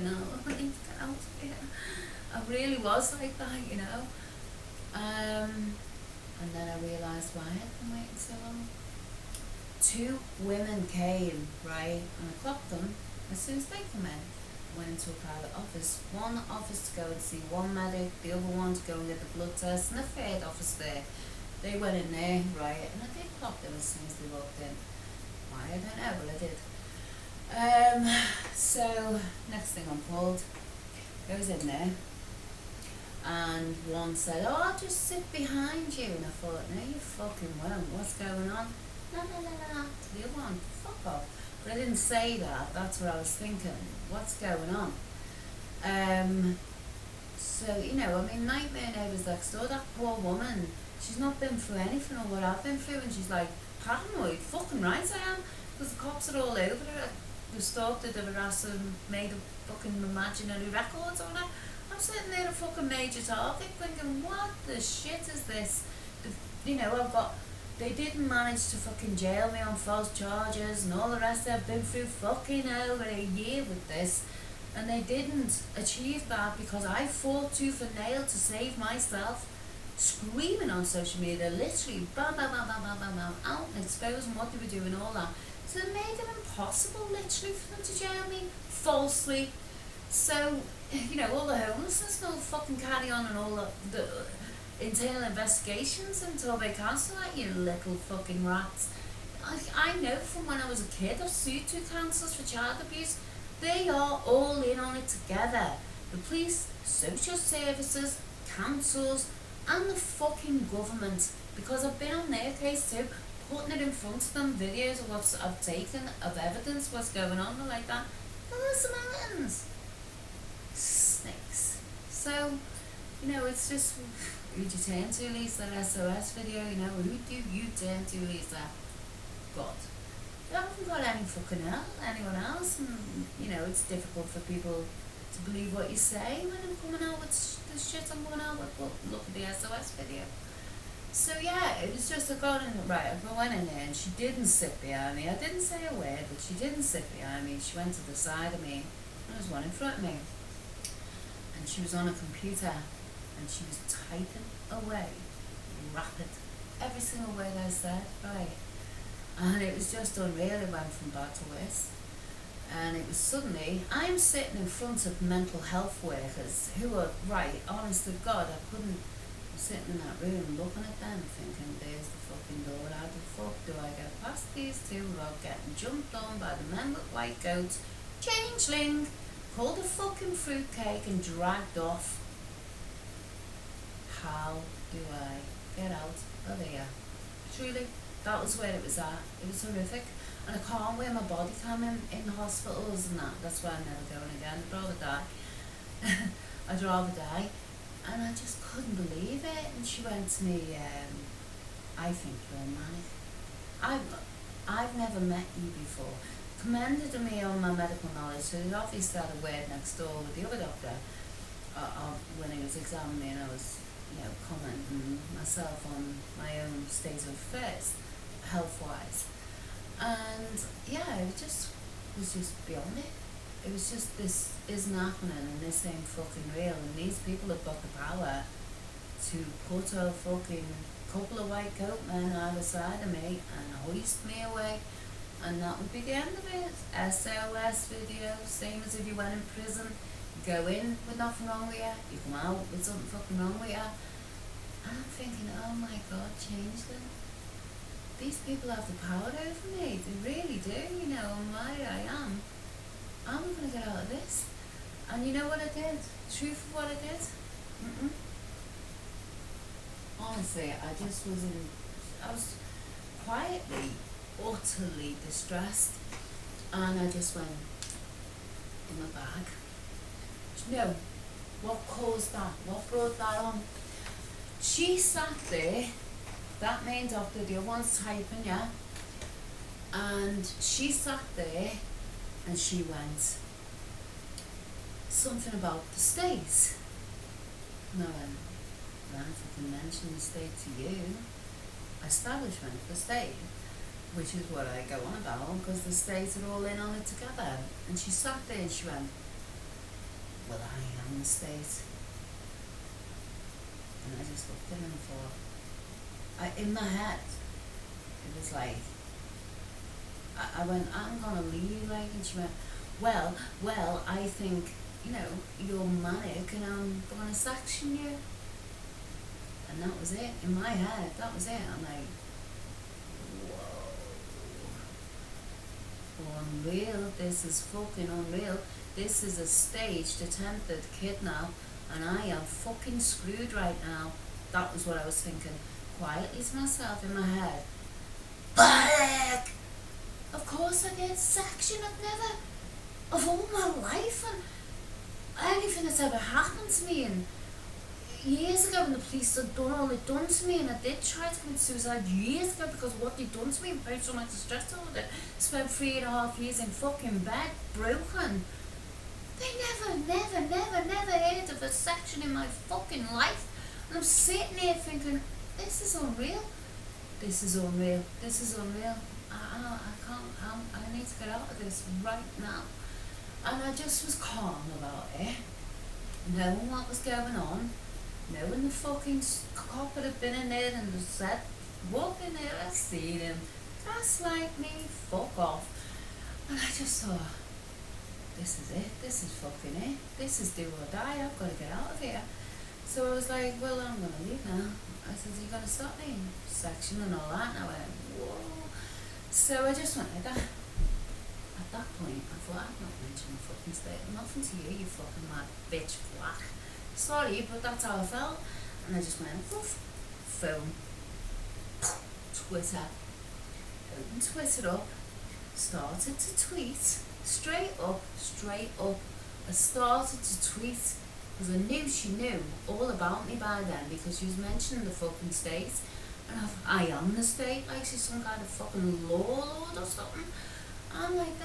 fucking hell, I need to get out of here. I really was like that, you know. And then I realised why I had been waiting so long. 2 women came, right, and I clocked them as soon as they come in. Went into a private office. One office to go and see one medic, the other one to go and get the blood test, and the third office there. They went in there, right, and I did clock them as soon as they walked in. Why, I don't know, but I did. So, next thing I'm called, goes in there, and one said, oh, I'll just sit behind you, and I thought, no you fucking won't, what's going on? No, to the other one, fuck off. But I didn't say that, that's what I was thinking, what's going on? So, you know, I mean, nightmare neighbours next door, that poor woman, she's not been through anything or what I've been through, and she's like, paranoid, fucking right I am, because the cops are all over her, they've stalked her, they've harassed her, made a fucking imaginary records on her. I'm sitting there a fucking major target thinking, what the shit is this? You know, they didn't manage to fucking jail me on false charges and all the rest. I've been through fucking over a year with this, and they didn't achieve that because I fought tooth and nail to save myself, screaming on social media, literally bam, out and exposing what they were doing, all that. So it made it impossible, literally, for them to jail me falsely. So, you know, all the homelessness will fucking carry on, and all the internal investigations until they cancel that, you little fucking rats. I know from when I was a kid, I've sued 2 councils for child abuse. They are all in on it together. The police, social services, councils, and the fucking government. Because I've been on their case too, putting it in front of them, videos of what I've taken, of evidence, what's going on, and like that. And there's some mountains. Snakes. So, you know, it's just, who do you turn to, Lisa? That SOS video, you know, who do you turn to, Lisa? God. I haven't got any fucking anyone else, and, you know, it's difficult for people to believe what you say when I'm coming out with the shit I'm coming out with. Well, look at the SOS video. So yeah, it was just, I went in there and she didn't sit behind me. I didn't say a word, but she didn't sit behind me. She went to the side of me, and there was one in front of me. And she was on a computer, and she was typing away, rapid, every single word I said, right. And it was just unreal, it went from bad to worse. And it was suddenly, I'm sitting in front of mental health workers who are, right, honest to God, I couldn't, sitting in that room looking at them thinking, there's the fucking door, how the fuck do I get past these 2 without getting jumped on by the men with white coats, changeling, called a fucking fruitcake and dragged off. How do I get out of here? Truly, that was where it was at. It was horrific. And I can't wear my body cam in hospitals and that. That's why I'm never going again. I'd rather die. I'd rather die. And I just couldn't believe it. And she went to me, I think you're manic. I've never met you before. Commended me on my medical knowledge. So he obviously had a word next door with the other doctor when he was examining me, and I was, you know, commenting myself on my own state of affairs, health-wise. And yeah, it was just beyond it. It was just, this isn't happening and this ain't fucking real, and these people have got the power to put a fucking couple of white coat men either side of me and hoist me away, and that would be the end of it. SOS video, same as if you went in prison. You go in with nothing wrong with you, you come out with something fucking wrong with you. And I'm thinking, oh my God, change them. These people have the power over me, they really do, you know, and why I am. I'm going to get out of this. And you know what I did? Truth of what I did? Honestly, I was quietly, utterly distressed. And I just went in my bag. Do you know what caused that? What brought that on? She sat there, that main doctor, the other one's typing, yeah? And she sat there and she went, something about the state. And I went, well, if I can mention the state to you, establishment, the state, which is what I go on about, because the states are all in on it together. And she sat there and she went, well, I am the state. And I just looked at him and thought, in my head, it was like, I went, I'm gonna leave, like, and she went, well, I think, you're manic and I'm gonna sanction you. And that was it, in my head, that was it. I'm like, whoa, unreal, this is fucking unreal. This is a staged attempted kidnap and I am fucking screwed right now. That was what I was thinking, quietly to myself in my head. Panic! Of course I did, section, I've never, of all my life, and anything that's ever happened to me, and years ago when the police had done all they'd done to me, and I did try to commit suicide years ago because of what they'd done to me and paid so much stress over it. Spent 3.5 years in fucking bed, broken. They never heard of a section in my fucking life. And I'm sitting here thinking, this is unreal. This is unreal. This is unreal. I can't, I need to get out of this right now. And I just was calm about it, knowing what was going on, knowing the fucking cop had been in there and said, walk in there, I seen him, gaslight me, fuck off. And I just thought, this is it, this is fucking it, this is do or die, I've got to get out of here. So I was like, well, I'm going to leave now. I said, are you going to stop me? Section and all that. And I went, whoa. So I just went like that. At that point, I thought, I'm not mentioning the fucking state. Nothing to you, you fucking mad bitch black. Sorry, but that's how I felt. And I just went, woof, phone, Twitter. Opened Twitter up, started to tweet, straight up. I started to tweet, because I knew she knew all about me by then, because she was mentioning the fucking state. And I am the state, like she's some kind of fucking law lord or something. I'm like,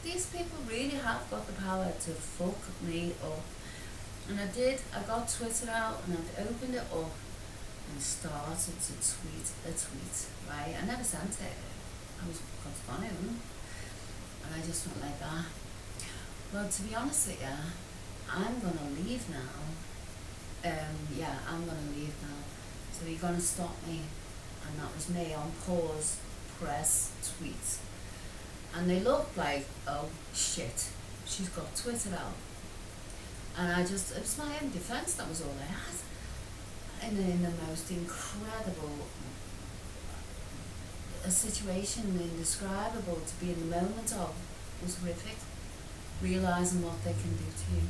these people really have got the power to fuck me up. And I did, I got Twitter out and I opened it up and started to tweet a tweet, right? I never sent it, I was on it, and I just went like that. Well, to be honest with you, I'm gonna leave now. Yeah, I'm gonna leave now. So you're gonna stop me? And that was me on pause, press, tweet. And they looked like, oh shit, she's got Twitter out. And it was my own defence, that was all I had. And in the most incredible a situation, indescribable to be in the moment of, was horrific. Realising what they can do to you,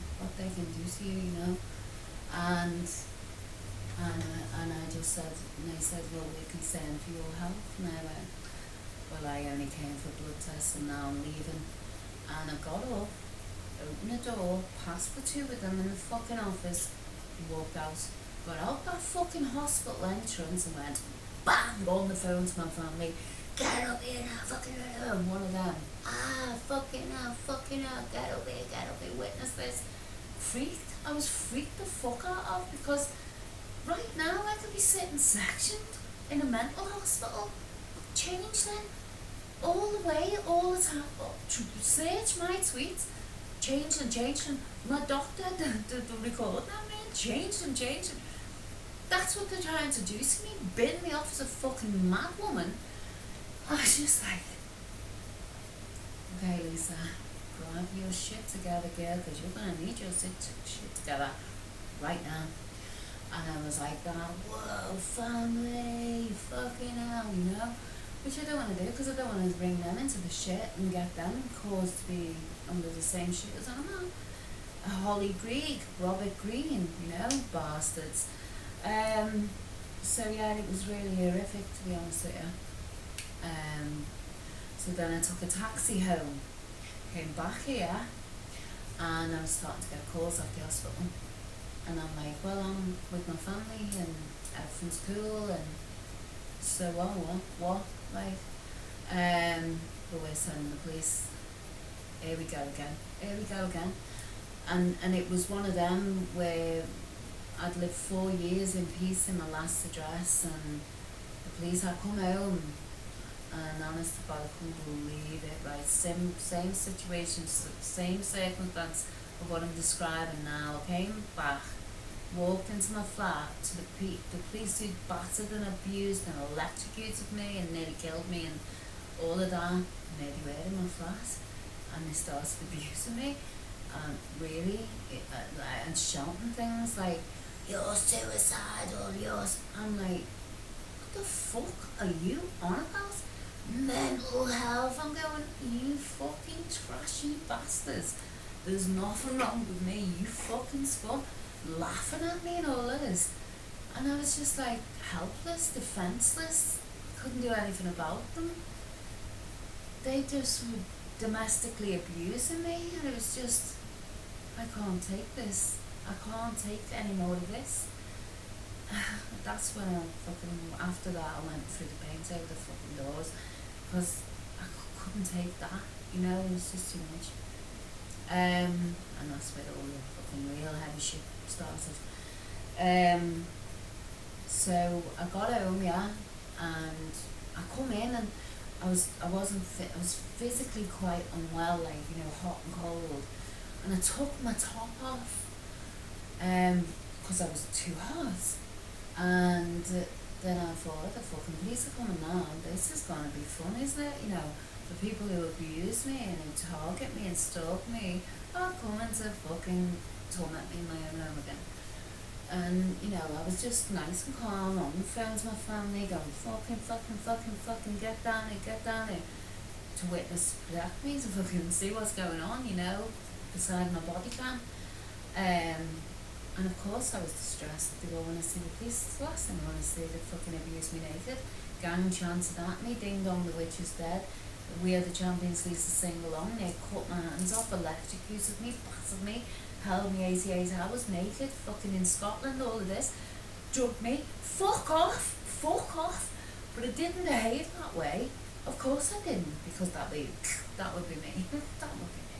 And I just said, and they said, well, we're concerned for your health. And I went, well, I only came for blood tests and now I'm leaving. And I got up, opened the door, passed the two of them in the fucking office, walked out, got out that fucking hospital entrance and went bang on the phone to my family. Get up here now, fucking hell. And one of them, fucking hell, get up here, witness this. Freaked. I was freaked the fuck out of, because right now I could be sitting sectioned in a mental hospital. Change then. All the way, all the time. Search my tweets. Change them. My doctor, the record that man, change them. That's what they're trying to do to me. Bin me off as a fucking mad woman. I was just like, okay, Lisa, grab your shit together, girl, because you're going to need your shit together right now. And I was like, whoa, family, fucking hell, Which I don't want to do, because I don't want to bring them into the shit and get them caused to be under the same shit as I'm on. Holly Greig, Robert Green, bastards. So yeah, it was really horrific, to be honest with you. So then I took a taxi home, came back here, and I was starting to get calls at the hospital. And I'm like, well, I'm with my family and everything's cool, and so what? Like, but we're sending the police. Here we go again. And it was one of them where I'd lived 4 years in peace in my last address, and the police had come home. And honest to God, I couldn't believe it, right? Same situation, same circumstance of what I'm describing now. I came back, walked into my flat, to the police who battered and abused and electrocuted me and nearly killed me and all of that, nearly were in my flat, and they started abusing me, and and shouting things like, "You're suicidal, I'm like, what the fuck are you on about? Mental health. I'm going, you fucking trashy bastards. There's nothing wrong with me, you fucking scum. Laughing at me and all of this. And I was just like helpless, defenseless, couldn't do anything about them. They just were domestically abusing me, and it was just, I can't take this. I can't take any more of this. That's when after that I went through the paint out the fucking doors, because I couldn't take that, it was just too much. And that's where all the fucking real heavy shit started. So I got home, and I come in, and I was physically quite unwell, hot and cold, and I took my top off, because I was too hot, and then I thought, the fucking police are coming now, this is gonna be fun, isn't it? The people who abuse me and who target me and stalk me are coming to fucking torment me in my own home again. And, I was just nice and calm on the phone to my family, going, fucking, get down here, to witness, protect me, to fucking see what's going on, beside my body cam. And of course I was distressed. They go, when I see the police, it's the last thing I want to see, they fucking abuse me naked. Gang chanted at me, ding dong, the witch is dead. We Are the Champions used to sing along. They cut my hands off, electrocuted me, battered me, held me 88 hours naked, fucking in Scotland, all of this. Drugged me. Fuck off. But I didn't behave that way. Of course I didn't, because that would be me. That would be me.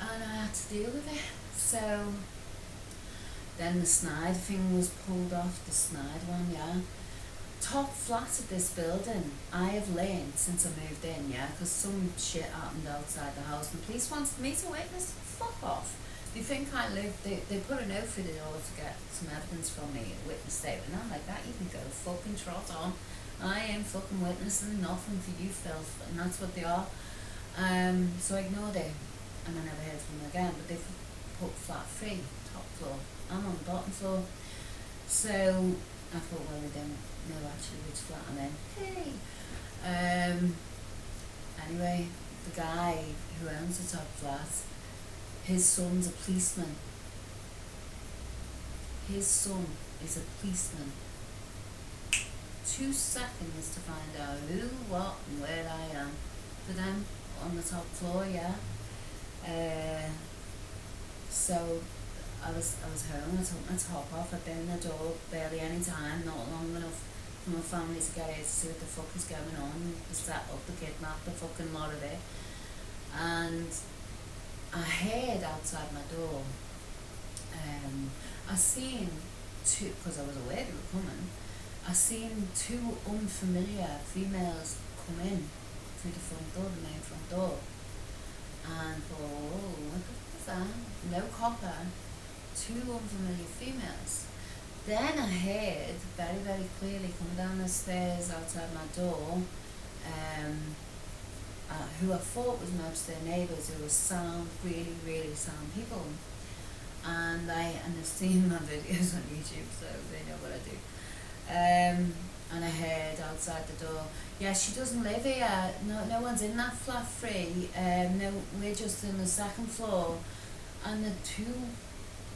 And I had to deal with it. So then the snide thing was pulled off, the snide one, Top flat of this building, I have learned since I moved in, because some shit happened outside the house and the police wanted me to witness. Fuck off. They think I live, they put a note through the door to get some evidence from me, a witness statement. I'm like, that you can go fucking trot on. I ain't fucking witnessing nothing for you, Filth, and that's what they are. So I ignored it, and I never heard from them again, but they put flat 3, top floor. I'm on the bottom floor. So I thought, well, they don't know actually which flat I'm in. Hey! Anyway, the guy who owns the top flat, his son's a policeman. His son is a policeman. 2 seconds to find out who, what, and where I am. For them, on the top floor, So I was home, I took my top off, I'd been in the door barely any time, not long enough for my family to get out to see what the fuck is going on, the set up, the kidnap, the fucking lot of it. And I heard outside my door, I seen 2, because I was aware they were coming, I seen 2 unfamiliar females come in through the front door, the main front door. And oh, what the fuck is that? No copper. 2 unfamiliar females. Then I heard very, very clearly coming down the stairs outside my door, who I thought was my upstairs neighbours, who were sound, really, really sound people. And they've seen my videos on YouTube, so they know what I do. And I heard outside the door, she doesn't live here, no one's in that flat 3, no, we're just in the 2nd floor. And the 2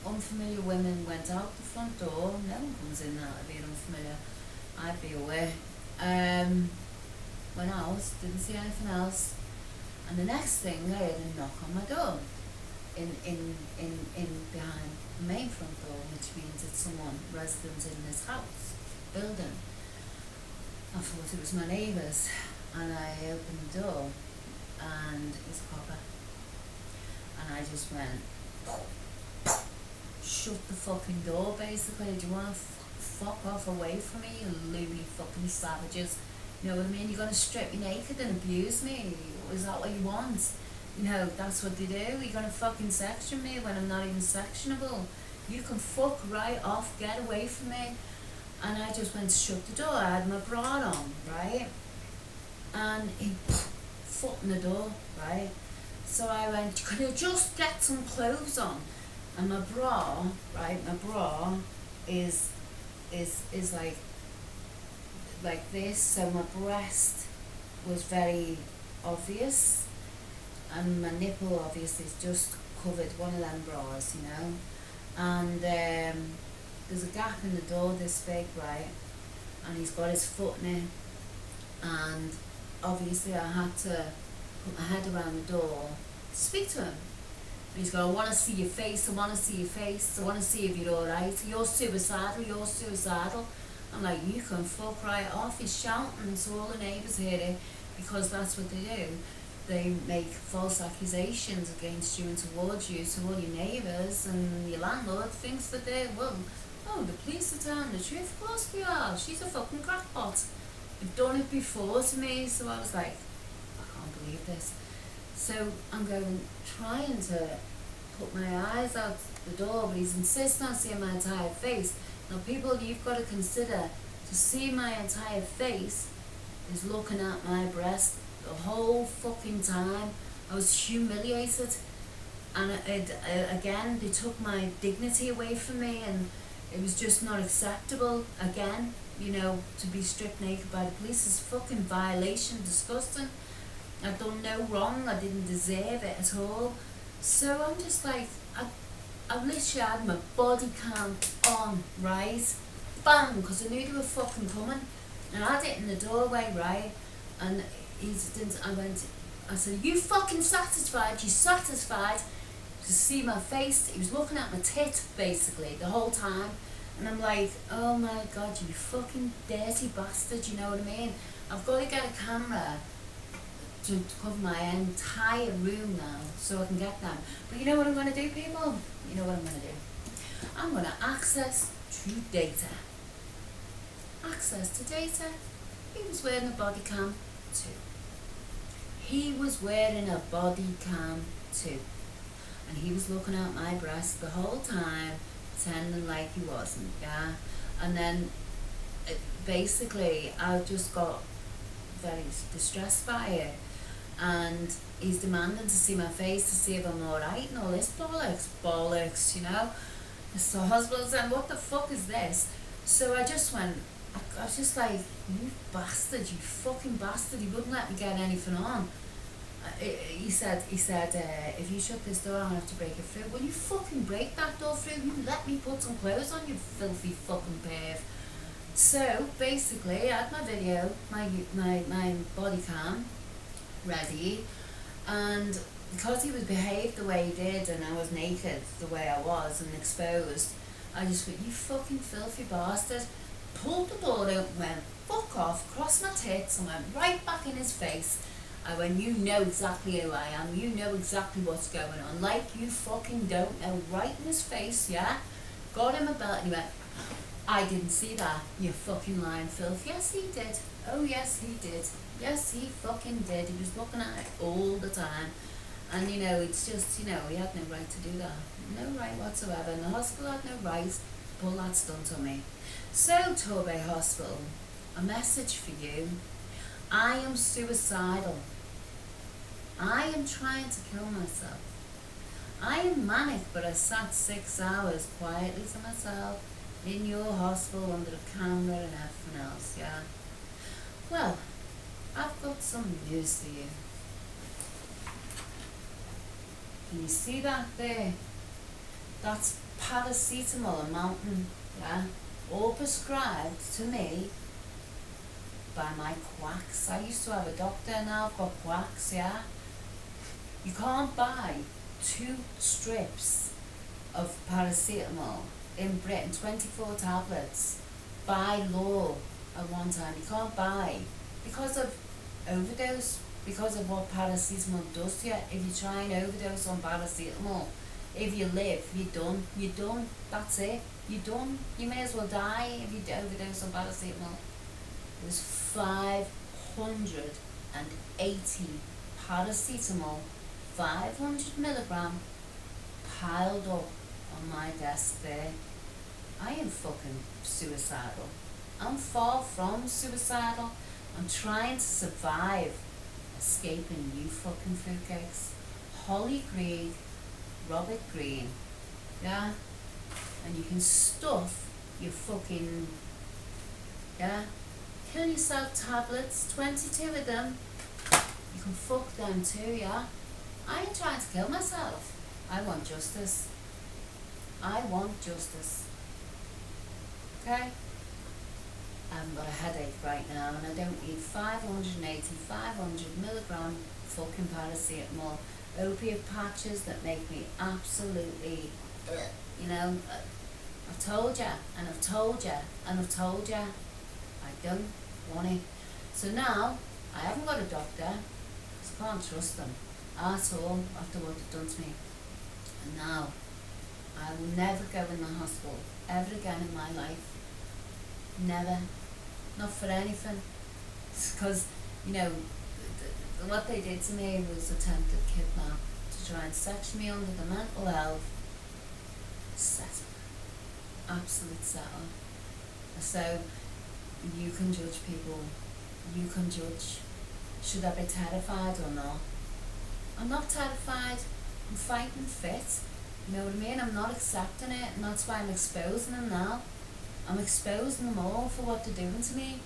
unfamiliar women went out the front door. No one comes in that would be unfamiliar, I'd be aware. Went out, didn't see anything else, and the next thing I heard a knock on my door, in behind the main front door, which means it's someone resident in this house, building. I thought it was my neighbours, and I opened the door, and it was a copper, and I just went, shut the fucking door, basically. Do you want to fuck off away from me, you loony fucking savages? You know what I mean? You're going to strip me naked and abuse me? Is that what you want? You know, that's what they do. You're gonna fucking section me when I'm not even sectionable. You can fuck right off, get away from me. And I just went to shut the door. I had my bra on, right? And he foot in the door, right? So I went, can you just get some clothes on? And my bra, right, my bra is like this, so my breast was very obvious, and my nipple obviously is just covered, one of them bras, you know. And there's a gap in the door this big, right? And he's got his foot in it, and obviously I had to put my head around the door to speak to him. And he's going, I want to see your face, I want to see your face, I want to see if you're alright, you're suicidal, you're suicidal. I'm like, you can fuck right off. He's shouting so all the neighbours hear it, because that's what they do. They make false accusations against you and towards you, so all your neighbours and your landlord thinks that they're, well, oh, the police are telling the truth. Of course we are. She's a fucking crackpot. They've done it before to me, so I was like, I can't believe this. So I'm going, trying to put my eyes out the door, but he's insisting on seeing my entire face. Now, people, you've got to consider, to see my entire face is looking at my breast the whole fucking time. I was humiliated, and again, they took my dignity away from me, and it was just not acceptable. Again, you know, to be stripped naked by the police is fucking violation, disgusting. I've done no wrong, I didn't deserve it at all. So I'm just like, I literally had my body cam on, right? Bang, because I knew they were fucking coming. And I had it in the doorway, right? And I said, you fucking satisfied? You satisfied to see my face? He was looking at my tit, basically, the whole time. And I'm like, oh my God, you fucking dirty bastard, you know what I mean? I've got to get a camera to cover my entire room now, so I can get them. But you know what I'm going to do, people? You know what I'm going to do? I'm going to access to data. Access to data. He was wearing a body cam too. He was wearing a body cam too. And he was looking at my breast the whole time, pretending like he wasn't, yeah? And then, basically, I just got very distressed by it. And he's demanding to see my face to see if I'm alright and all this bollocks, you know. So husband said, what the fuck is this? So I just went, I was just like, you bastard, you fucking bastard, he wouldn't let me get anything on. He said, if you shut this door, I'll have to break it through. Well, you fucking break that door through, you let me put some clothes on, you filthy fucking perv. So basically, I had my video, my body cam ready, and because he was behaved the way he did, and I was naked the way I was and exposed, I just went, you fucking filthy bastard, pulled the door out, went fuck off, crossed my tits, and went right back in his face. I went, you know exactly who I am, you know exactly what's going on, like you fucking don't know, right in his face, yeah? Got him a belt, and he went, I didn't see that, you fucking lying filth. Yes, he did. Oh, yes, he did. Yes, he fucking did. He was looking at it all the time. And, you know, it's just, you know, he had no right to do that. No right whatsoever. And the hospital had no right to pull that stunt on me. So, Torbay Hospital, a message for you. I am suicidal. I am trying to kill myself. I am manic, but I sat 6 hours quietly to myself in your hospital under a camera and everything else, yeah? Well, I've got some news for you. Can you see that there? That's paracetamol, a mountain, yeah? All prescribed to me by my quacks. I used to have a doctor, now I've got quacks, yeah? You can't buy 2 strips of paracetamol in Britain, 24 tablets, by law at one time. You can't buy, because of overdose, because of what paracetamol does to you. If you try and overdose on paracetamol, if you live, you're done, that's it, you're done. You may as well die if you overdose on paracetamol. There's 580 paracetamol 500 milligram piled up on my desk there. I am fucking suicidal. I'm far from suicidal. I'm trying to survive escaping you fucking fruitcakes. Holly Greig, Robert Greene, yeah? And you can stuff your fucking, yeah? Kill yourself tablets, 22 of them. You can fuck them too, yeah? I ain't trying to kill myself. I want justice. I want justice. Okay? I've got a headache right now and I don't need 500 milligram fucking paracetamol. Opiate patches that make me absolutely, you know, I've told ya, and I've told ya, and I've told ya, I don't want it. So now, I haven't got a doctor, because I can't trust them at all after what they've done to me. And now, I will never go in the hospital ever again in my life. Never. Not for anything. Because, you know, what they did to me was attempted kidnap to try and section me under the mental health. Settle. Absolute settle. So, you can judge people. You can judge. Should I be terrified or not? I'm not terrified. I'm fighting fit. You know what I mean? I'm not accepting it, and that's why I'm exposing them now. I'm exposing them all for what they're doing to me.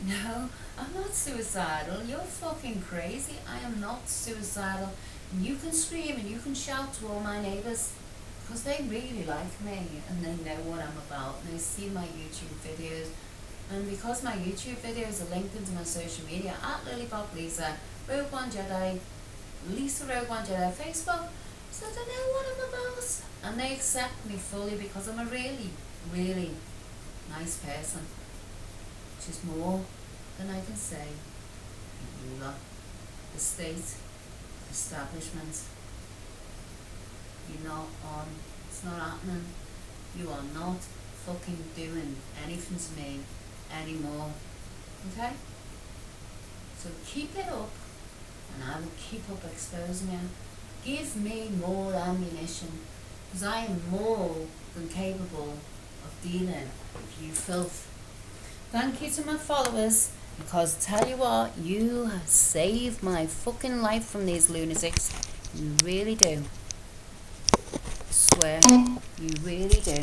No, I'm not suicidal. You're fucking crazy. I am not suicidal. And you can scream and you can shout to all my neighbours, because they really like me and they know what I'm about and they see my YouTube videos. And because my YouTube videos are linked into my social media at LilyPopLisa, Rogue One Jedi, Lisa Rogue One Jedi Facebook, so they know what I'm about. And they accept me fully because I'm a really, really nice person. Which is more than I can say. The ruler, the state, the establishment. You're not on. It's not happening. You are not fucking doing anything to me anymore. Okay? So keep it up, and I will keep up exposing you. Give me more ammunition, because I am more than capable of dealing with you filth. Thank you to my followers, because tell you what, you have saved my fucking life from these lunatics. You really do. I swear, you really do.